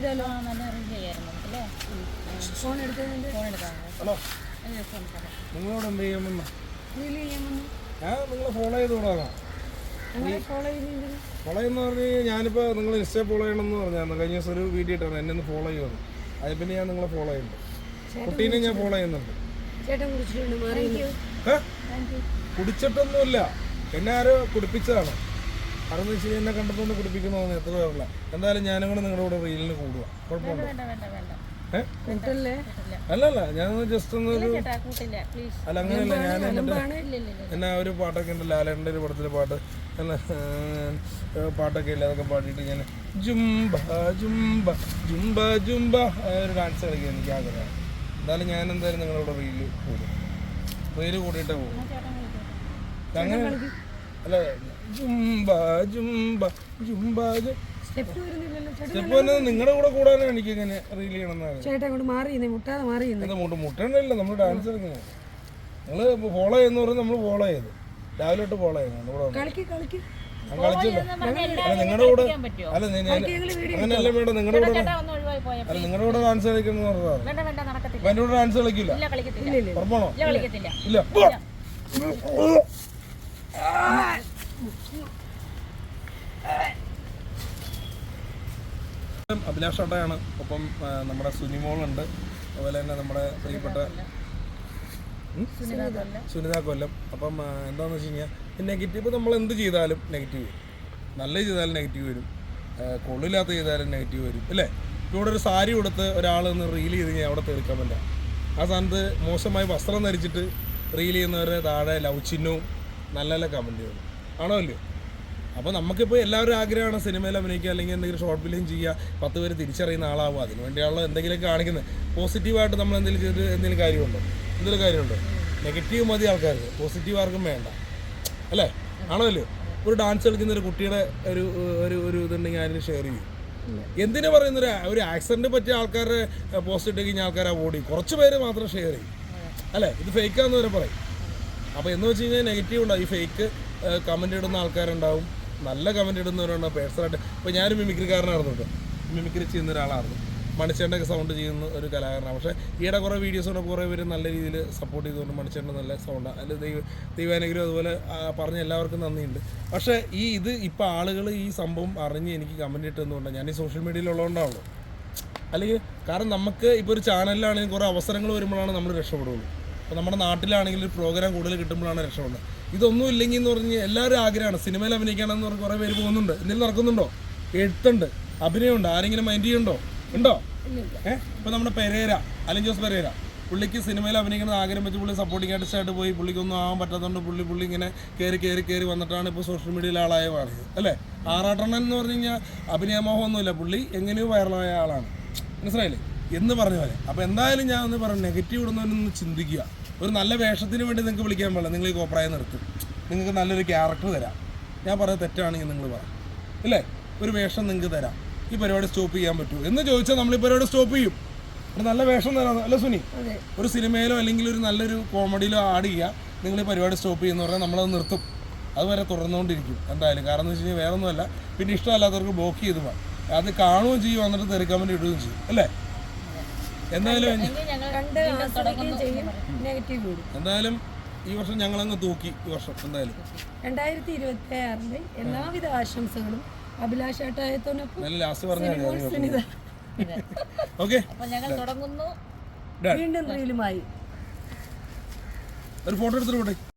ചെയ്താലോ? Phone എടുത്തതിന്റെ hello, നിങ്ങളോട് എന്ത് ചെയ്യാമെന്ന് ഞാൻ നിങ്ങളെ ഫോളോ ചെയ്ത് വിടാം. ഫോളോ ചെയ്യുന്ന പറഞ്ഞ് ഞാനിപ്പോൾ നിങ്ങൾ ഇൻസ്റ്റേ ഫോളോ ചെയ്യണമെന്ന് പറഞ്ഞാൽ കഴിഞ്ഞ ദിവസം ഒരു വീഡിയോ ഇട്ടാണ് എന്നെ ഒന്ന് ഫോളോ ചെയ്യുന്നത്. അതിൽ പിന്നെ ഞാൻ നിങ്ങളെ ഫോളോ ചെയ്യുന്നുണ്ട്, കുട്ടീനെ ഞാൻ ഫോളോ ചെയ്യുന്നുണ്ട്. കുടിച്ചിട്ടൊന്നുമില്ല, എന്നെ ആരോ കുടിപ്പിച്ചതാണ്. കാരണം വെച്ച് കഴിഞ്ഞാൽ എന്നെ കണ്ടപ്പോൾ കുടിപ്പിക്കണമെന്ന് എത്ര പേരല്ല. എന്തായാലും ഞാനും കൂടെ നിങ്ങളുടെ കൂടെ റീലിന് കൂടുക, കുഴപ്പമുണ്ടോ? അല്ലല്ല, ഞാൻ ജസ്റ്റ് ഒന്ന് അല്ല അങ്ങനെയല്ല. ഞാൻ എന്നാ ഒരു പാട്ടൊക്കെ ഉണ്ട്, ലാലേട്ടൻ്റെ ഒരു പടത്തിലെ പാട്ട് എന്നാ പാട്ടൊക്കെ ഇല്ല, അതൊക്കെ പാടിയിട്ട് ഞാൻ ജുംബ ജുംബ ജുംബ ജുംബ ഒരു ഡാൻസ് കളിക്കാൻ എനിക്ക് ആഗ്രഹമാണ്. എന്തായാലും ഞാൻ എന്തായാലും നിങ്ങളുടെ റീല് കൂടും, റീല് കൂടിയിട്ടേ പോകും. അങ്ങനെ അല്ല, ജുംബ ജുംബ ജുംബ സ്റ്റെപ്പ് വരുന്നത് നിങ്ങളുടെ കൂടെ കൂടാനാണ് എനിക്ക് ഇങ്ങനെ റീൽ ചെയ്യണമെന്നാണ്. മുട്ടണ്ടല്ല, നമ്മൾ ഡാൻസ് കളിക്കുന്നത്. നിങ്ങൾ ഫോളോ ചെയ്യുന്ന പറഞ്ഞാൽ നമ്മൾ ഫോളോ ചെയ്തു, രാവിലെ തൊട്ട് ഫോളോ ചെയ്യുന്നത്. ഞാൻ കളിച്ചില്ല. അല്ല നിങ്ങളുടെ കൂടെ അല്ല അങ്ങനെയല്ല മേഡം, നിങ്ങളുടെ കൂടെ അല്ല നിങ്ങളുടെ കൂടെ ഡാൻസ് കളിക്കുന്നു പറഞ്ഞതാണ്. അപ്പൊ എൻ്റെ കൂടെ ഡാൻസ് കളിക്കില്ല, ഉറപ്പാണോ? ഇല്ല. അഭിലാഷ് ഏട്ടയാണ്, ഒപ്പം നമ്മുടെ സുനിമോളുണ്ട്, അതുപോലെ തന്നെ നമ്മുടെ പ്രിയപ്പെട്ട സുനിത കൊല്ലം. അപ്പം എന്താണെന്ന് വെച്ച് കഴിഞ്ഞാൽ നെഗറ്റീവ്, ഇപ്പോൾ നമ്മൾ എന്ത് ചെയ്താലും നെഗറ്റീവ് വരും. നല്ല ചെയ്താലും നെഗറ്റീവ് വരും, കൊള്ളില്ലാത്ത ചെയ്താലും നെഗറ്റീവ് വരും, അല്ലേ? ഇപ്പോൾ ഇവിടെ ഒരു സാരി കൊടുത്ത് ഒരാൾ ഒന്ന് റീൽ ചെയ്ത് കഴിഞ്ഞാൽ അവിടെ തീർക്കാൻ പറ്റില്ല. ആ സ്ഥാനത്ത് മോശമായി വസ്ത്രം ധരിച്ചിട്ട് റീൽ ചെയ്യുന്നവരെ താഴെ ലവ് ചിഹ്നവും നല്ല നല്ല കമൻറ്റുകളും ആണോ അല്ലയോ? അപ്പോൾ നമുക്കിപ്പോൾ എല്ലാവരും ആഗ്രഹമാണ് സിനിമയിൽ അഭിനയിക്കുക, അല്ലെങ്കിൽ എന്തെങ്കിലും ഷോർട്ട് ഫിലിം ചെയ്യുക, 10 പേര് തിരിച്ചറിയുന്ന ആളാവുക. അതിന് വേണ്ടിയുള്ള എന്തെങ്കിലുമൊക്കെ കാണിക്കുന്നത്. പോസിറ്റീവായിട്ട് നമ്മൾ എന്തെങ്കിലും ചെയ്തിട്ട് എന്തെങ്കിലും കാര്യമുണ്ടോ? നെഗറ്റീവ് മതി ആൾക്കാർക്ക്, പോസിറ്റീവ് ആർക്കും വേണ്ട, അല്ലേ? ആണോ അല്ലയോ? ഒരു ഡാൻസ് കളിക്കുന്ന ഒരു കുട്ടിയുടെ ഒരു ഒരു ഇതുണ്ടെങ്കിൽ അതിന് ഷെയർ ചെയ്യും. എന്തിനു പറയുന്ന ഒരു ആക്സിഡൻറ്റ് പറ്റിയ ആൾക്കാരുടെ പോസ്റ്റ് ഇട്ട് കഴിഞ്ഞാൽ ആൾക്കാർ അവോയ്ഡ് ചെയ്യും, കുറച്ച് പേര് മാത്രം ഷെയർ ചെയ്യും, അല്ലേ? ഇത് ഫേക്കാന്ന് വരെ പറയും. അപ്പോൾ എന്ന് വെച്ച് കഴിഞ്ഞാൽ നെഗറ്റീവ് ഉണ്ടാവും. ഈ ഫേക്ക് കമൻറ്റ് ഇടുന്ന ആൾക്കാരുണ്ടാവും, നല്ല കമൻറ്റ് ഇടുന്നവരുണ്ടാവും. പേഴ്സണലായിട്ട് ഇപ്പോൾ ഞാനൊരു മിമിക്രിക്കാരനായിരുന്നു, കേട്ടോ, മിമിക്രി ചെയ്യുന്ന ഒരാളായിരുന്നു. മണിച്ചേട്ടൻ്റെ സൗണ്ട് ചെയ്യുന്ന ഒരു കലാകാരനാണ്. പക്ഷേ ഈയിടെ കുറേ വീഡിയോസോടെ കുറേ പേര് നല്ല രീതിയിൽ സപ്പോർട്ട് ചെയ്തുകൊണ്ട് മണിച്ചേട്ടൻ നല്ല സൗണ്ടാണ്. അതിൽ ദൈവാനുഗ്രഹം അതുപോലെ പറഞ്ഞ എല്ലാവർക്കും നന്ദിയുണ്ട്. പക്ഷേ ഇപ്പോൾ ആളുകൾ ഈ സംഭവം അറിഞ്ഞ് എനിക്ക് കമൻറ്റ് ഇട്ടെന്നുകൊണ്ടാണ്. ഞാൻ ഈ സോഷ്യൽ മീഡിയയിലുള്ളതുകൊണ്ടാണല്ലോ. അല്ലെങ്കിൽ കാരണം നമുക്ക് ഇപ്പോൾ ഒരു ചാനലിലാണെങ്കിൽ കുറേ അവസരങ്ങൾ വരുമ്പോഴാണ് നമ്മൾ രക്ഷപ്പെടുള്ളൂ. അപ്പോൾ നമ്മുടെ നാട്ടിലാണെങ്കിൽ ഒരു പ്രോഗ്രാം കൂടുതൽ കിട്ടുമ്പോഴാണ് രക്ഷപ്പെടുന്നത്. ഇതൊന്നും ഇല്ലെങ്കിൽ എന്ന് പറഞ്ഞ് എല്ലാവരും ആഗ്രഹമാണ് സിനിമയിൽ അഭിനയിക്കണമെന്ന് പറഞ്ഞ് കുറേ പേര് പോകുന്നുണ്ട്. എന്തെങ്കിലും നടക്കുന്നുണ്ടോ? എഴുത്തുണ്ട്, അഭിനയമുണ്ട്, ആരെങ്കിലും മൈൻഡ് ചെയ്യുന്നുണ്ടോ? ഉണ്ടോ? ഇപ്പോൾ നമ്മുടെ അലൻ ജോസ് പെരേര, പുള്ളിക്ക് സിനിമയിൽ അഭിനയിക്കുന്നത് ആഗ്രഹം വെച്ച് പുള്ളി സപ്പോർട്ടിംഗ് ആർട്ടിസ്റ്റായിട്ട് പോയി. പുള്ളിക്കൊന്നും ആവാൻ പറ്റാത്തതുകൊണ്ട് പുള്ളി ഇങ്ങനെ കയറി വന്നിട്ടാണ് ഇപ്പോൾ സോഷ്യൽ മീഡിയയിൽ ആളായ മാറിയത്, അല്ലേ? ആറാട്ടണ്ണൻ എന്ന് പറഞ്ഞു കഴിഞ്ഞാൽ അഭിനയമോഹമൊന്നുമില്ല, പുള്ളി എങ്ങനെയോ വൈറലായ ആളാണ്, മനസ്സിലായില്ലേ എന്ന് പറഞ്ഞ പോലെ. അപ്പോൾ എന്തായാലും ഞാൻ ഒന്ന് പറഞ്ഞു, നെഗറ്റീവ് ഇടുന്നവരൊന്ന് ചിന്തിക്കുക. ഒരു നല്ല വേഷത്തിന് വേണ്ടി നിങ്ങൾക്ക് വിളിക്കാൻ പാടില്ല, നിങ്ങൾ ഈ കോപ്രായം നിർത്തും. നിങ്ങൾക്ക് നല്ലൊരു ക്യാരക്ടർ തരാം, ഞാൻ പറയുന്നത് തെറ്റാണെങ്കിൽ നിങ്ങൾ പറയാം, ഇല്ലേ? ഒരു വേഷം നിങ്ങൾക്ക് തരാം, ഈ പരിപാടി സ്റ്റോപ്പ് ചെയ്യാൻ പറ്റുമോ എന്ന് ചോദിച്ചാൽ നമ്മൾ ഈ പരിപാടി സ്റ്റോപ്പ് ചെയ്യും. ഒരു നല്ല വേഷം തരാം, അല്ല സുനി? ഒരു സിനിമയിലോ അല്ലെങ്കിൽ ഒരു നല്ലൊരു കോമഡിയിലോ ആഡ് ചെയ്യുക, നിങ്ങൾ ഈ പരിപാടി സ്റ്റോപ്പ് ചെയ്യുന്ന പറഞ്ഞാൽ നമ്മളത് നിർത്തും. അതുവരെ തുടർന്നുകൊണ്ടിരിക്കും എന്തായാലും. കാരണം എന്ന് വെച്ച് കഴിഞ്ഞാൽ വേറെ ഒന്നുമല്ല, പിന്നെ ഇഷ്ടമല്ലാത്തവർക്ക് ബ്ലോക്ക് ചെയ്ത് പോകാം. അത് കാണുകയും ചെയ്യും, വന്നിട്ട് തെറിക്കാൻ വേണ്ടി ഇടുകയും ചെയ്യും, അല്ലേ? എന്തായാലും ഈ വർഷം ഞങ്ങളങ്ങ് തൂക്കി. ഈ വർഷം എന്തായാലും 2026 എല്ലാവിധ ആശംസകളും അഭിലാഷ് ഏട്ടായത്തോടൊപ്പം ലാസ്റ്റ് പറഞ്ഞാൽ ഓക്കെ. വീണ്ടും റീലുമായി ഒരു ഫോട്ടോ എടുത്തിട്ട് പോട്ടെ.